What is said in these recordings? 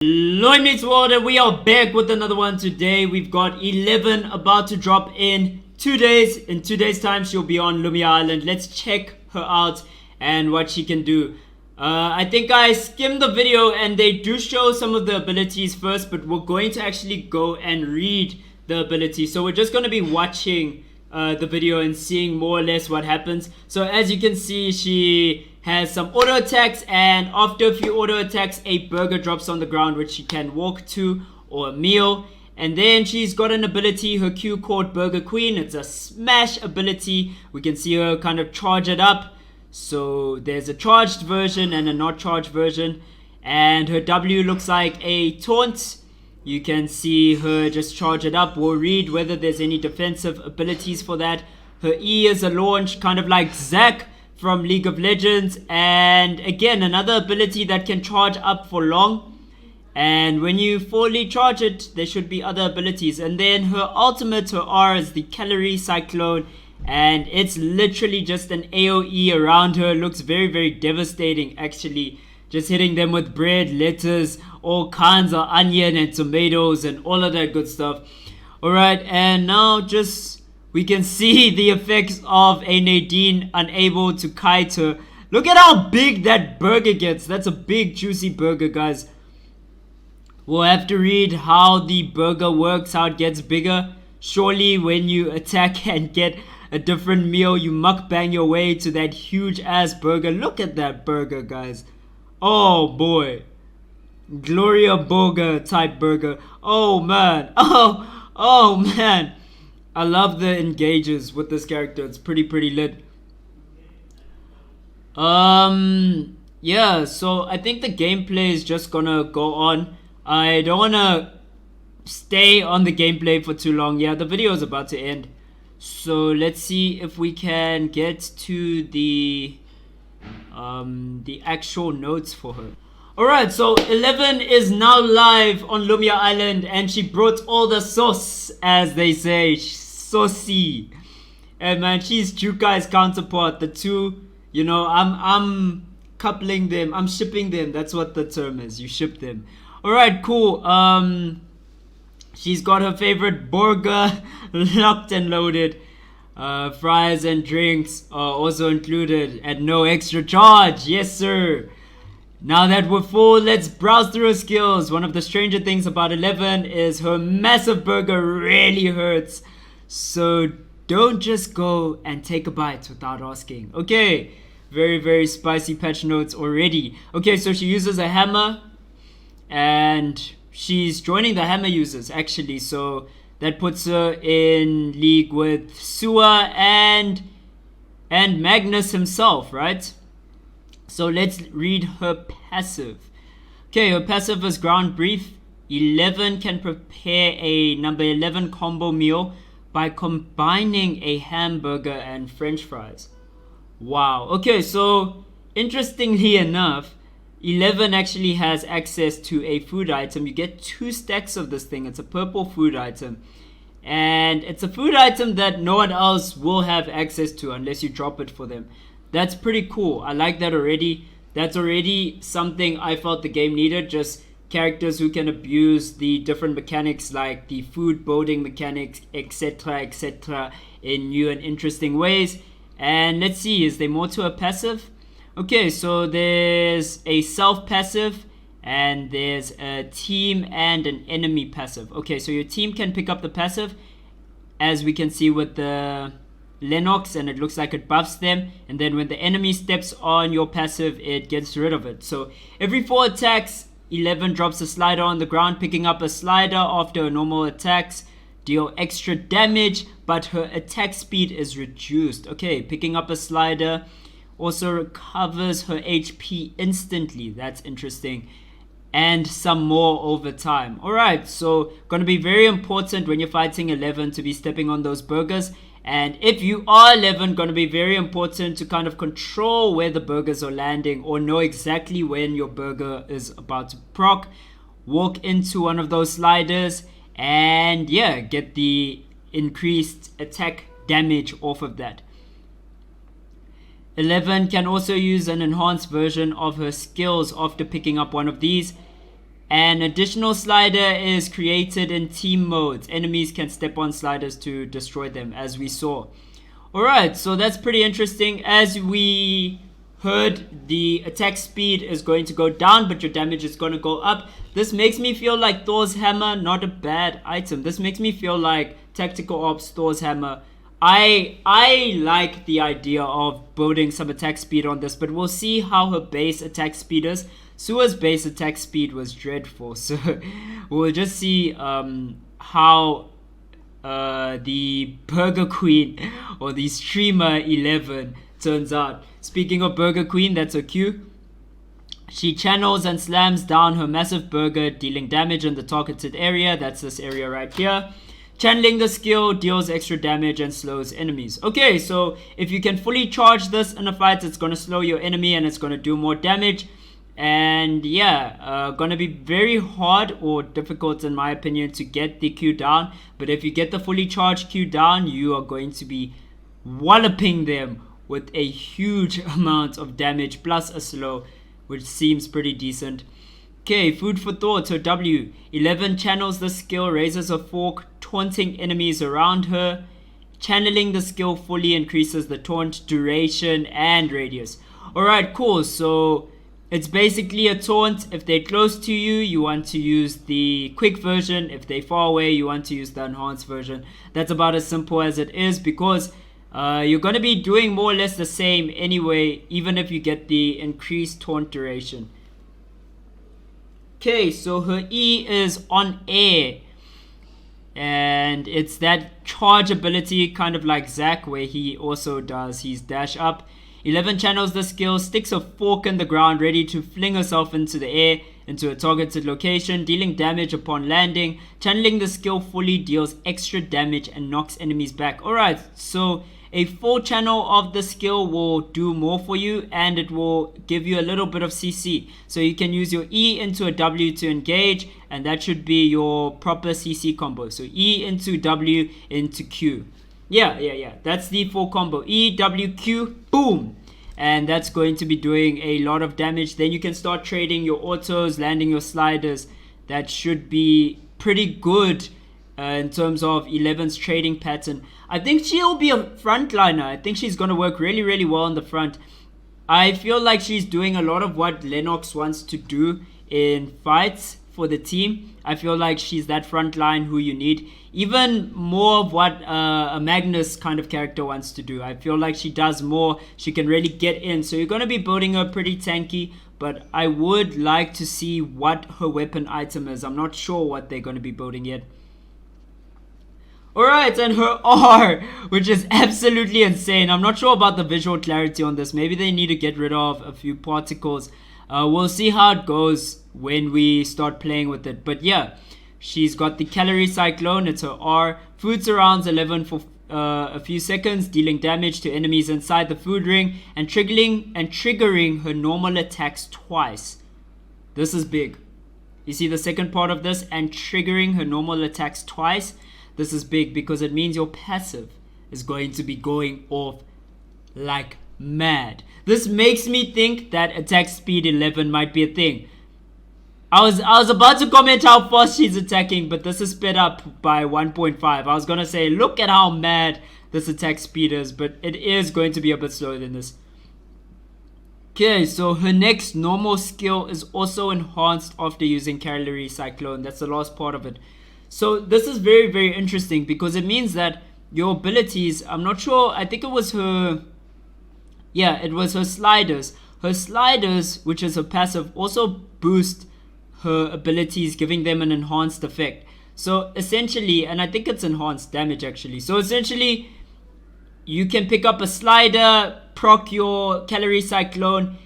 Hello mates world, and we are back with another one. Today we've got 11 about to drop in 2 days. In 2 days time she'll be on Lumia Island. Let's check her out and what she can do. I think I skimmed the video and they do show some of the abilities first, but we're going to actually go and read the abilities. So we're just going to be watching the video and seeing more or less what happens. So as you can see, she has some auto attacks, and after a few auto attacks a burger drops on the ground which she can walk to, or a meal. And then she's got an ability, her Q called Burger Queen. It's a smash ability. We can see her kind of charge it up. So there's a charged version and a not charged version, and her W looks like a taunt. You can see her just charge it up. We'll read whether there's any defensive abilities for that. Her E is a launch, kind of like Zac from League of Legends, and again another ability that can charge up for long, and when you fully charge it there should be other abilities. And then her ultimate, her R, is the Calorie Cyclone, and it's literally just an AoE around her. Looks very devastating actually, just hitting them with bread, lettuce, all kinds of onion and tomatoes and all of that good stuff. Alright, and now just we can see the effects of a Nadine unable to kite her. Look at how big that burger gets. That's a big juicy burger, guys. We'll have to read how the burger works, how it gets bigger. Surely when you attack and get a different meal, you mukbang your way to that huge ass burger. Look at that burger, guys. Oh boy. Gloria burger type burger. Oh man. Oh man. I love the engages with this character. It's pretty lit. Yeah, so I think the gameplay is just gonna go on. I don't wanna stay on the gameplay for too long. Yeah, the video is about to end. So let's see if we can get to the actual notes for her. Alright, so 11 is now live on Lumia Island, and she brought all the sauce, as they say. Saucy. And man, she's Chukai's counterpart. The two, you know, I'm coupling them, I'm shipping them. That's what the term is. You ship them. Alright, cool. She's got her favorite burger locked and loaded. Fries and drinks are also included at no extra charge. Yes sir. Now that we're full, let's browse through her skills. One of the stranger things about 11 is her massive burger really hurts. So don't just go and take a bite without asking. Okay, very spicy patch notes already. Okay, so she uses a hammer, and she's joining the hammer users actually. So that puts her in league with Sua and Magnus himself, right? So let's read her passive. Okay, her passive is ground brief. 11 can prepare a number 11 combo meal by combining a hamburger and french fries. Wow. Okay, so interestingly enough, 11 actually has access to a food item. You get 2 stacks of this thing. It's a purple food item, and it's a food item that no one else will have access to unless you drop it for them. That's pretty cool. I like that already. That's already something I felt the game needed. Just characters who can abuse the different mechanics, like the food building mechanics, etc, in new and interesting ways. And let's see, is there more to a passive? Okay, so there's a self passive, and there's a team and an enemy passive. Okay, so your team can pick up the passive, as we can see with the Lennox, and it looks like it buffs them. And then when the enemy steps on your passive, it gets rid of it. So every 4 attacks, 11 drops a slider on the ground. Picking up a slider after her normal attacks deal extra damage, but her attack speed is reduced. Okay, picking up a slider also recovers her HP instantly. That's interesting. And some more over time. Alright, so gonna be very important when you're fighting 11 to be stepping on those burgers. And if you are 11, gonna be very important to kind of control where the burgers are landing, or know exactly when your burger is about to proc. Walk into one of those sliders and yeah, get the increased attack damage off of that. 11 can also use an enhanced version of her skills after picking up one of these. An additional slider is created in team modes. Enemies can step on sliders to destroy them, as we saw. Alright, so that's pretty interesting. As we heard, the attack speed is going to go down, but your damage is going to go up. This makes me feel like Thor's hammer, not a bad item. This makes me feel like Tactical Ops, Thor's hammer. I like the idea of building some attack speed on this, but we'll see how her base attack speed is. Sua's base attack speed was dreadful, so we'll just see how the Burger Queen or the Streamer 11 turns out. Speaking of Burger Queen, that's her Q. She channels and slams down her massive burger, dealing damage in the targeted area. That's this area right here. Channeling the skill deals extra damage and slows enemies. Okay, so if you can fully charge this in a fight, it's going to slow your enemy and it's going to do more damage. And yeah, gonna be very hard or difficult in my opinion to get the Q down. But if you get the fully charged Q down, you are going to be walloping them with a huge amount of damage plus a slow, which seems pretty decent. Okay, food for thought. Her W. 11 channels the skill, raises her fork, taunting enemies around her. Channeling the skill fully increases the taunt duration and radius. Alright, cool. So it's basically a taunt. If they're close to you, you want to use the quick version. If they're far away, you want to use the enhanced version. That's about as simple as it is, because you're going to be doing more or less the same anyway, even if you get the increased taunt duration. Okay, so her E is on air. And it's that charge ability, kind of like Zack, where he also does his dash up. 11 channels the skill, sticks a fork in the ground, ready to fling herself into the air, into a targeted location, dealing damage upon landing. Channeling the skill fully deals extra damage and knocks enemies back. Alright, so a full channel of the skill will do more for you, and it will give you a little bit of CC. So you can use your E into a W to engage, and that should be your proper CC combo. So E into W into Q. Yeah. That's the full combo. E, W, Q, boom. And that's going to be doing a lot of damage. Then you can start trading your autos, landing your sliders. That should be pretty good in terms of 11's trading pattern. I think she'll be a frontliner. I think she's going to work really, really well on the front. I feel like she's doing a lot of what Lennox wants to do in fights for the team. I feel like she's that front line who you need. Even more of what a Magnus kind of character wants to do. I feel like she does more. She can really get in. So you're going to be building her pretty tanky. But I would like to see what her weapon item is. I'm not sure what they're going to be building yet. Alright, and her R, which is absolutely insane. I'm not sure about the visual clarity on this. Maybe they need to get rid of a few particles. We'll see how it goes when we start playing with it. But yeah, she's got the calorie cyclone. It's her R. Food surrounds 11 for a few seconds, dealing damage to enemies inside the food ring and triggering her normal attacks twice. This is big. You see the second part of this, and triggering her normal attacks twice. This is big because it means your passive is going to be going off like mad. This makes me think that attack speed 11 might be a thing. I was about to comment how fast she's attacking, but this is sped up by 1.5. I was gonna say, look at how mad this attack speed is, but it is going to be a bit slower than this. Okay, so her next normal skill is also enhanced after using Calorie Cyclone. That's the last part of it. So this is very, very interesting because it means that your abilities, I'm not sure, I think it was her, yeah, it was her sliders. Her sliders, which is her passive, also boost her abilities, giving them an enhanced effect. So essentially, and I think it's enhanced damage actually. So essentially, you can pick up a slider, proc your Calorie Cyclone,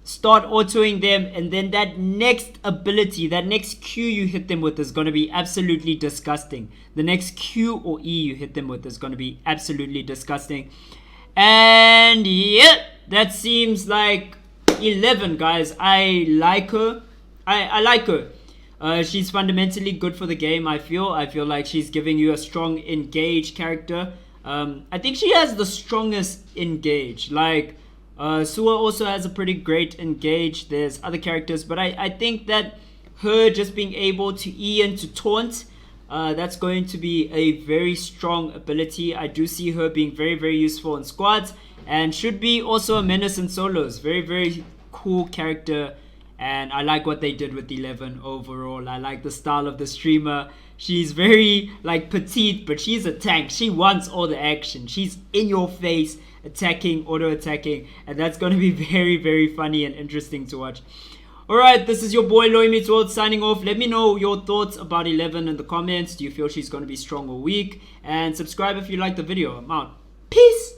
start autoing them, and then that next ability, that next Q you hit them with is going to be absolutely disgusting. The next Q or E you hit them with is going to be absolutely disgusting. And yeah, that seems like 11, guys. I like her. I like her. She's fundamentally good for the game, I feel. I feel like she's giving you a strong engage character. I think she has the strongest engage. Like, Sua also has a pretty great engage. There's other characters, but I think that her just being able to E into taunt, that's going to be a very strong ability. I do see her being very, very useful in squads and should be also a menace in solos. Very, very cool character, and I like what they did with 11 overall. I like the style of the streamer. She's very like petite, but she's a tank. She wants all the action. She's in your face, attacking, auto-attacking, and that's going to be very, very funny and interesting to watch. Alright, this is your boy Loy Meets World signing off. Let me know your thoughts about 11 in the comments. Do you feel she's going to be strong or weak? And subscribe if you like the video. I'm out. Peace!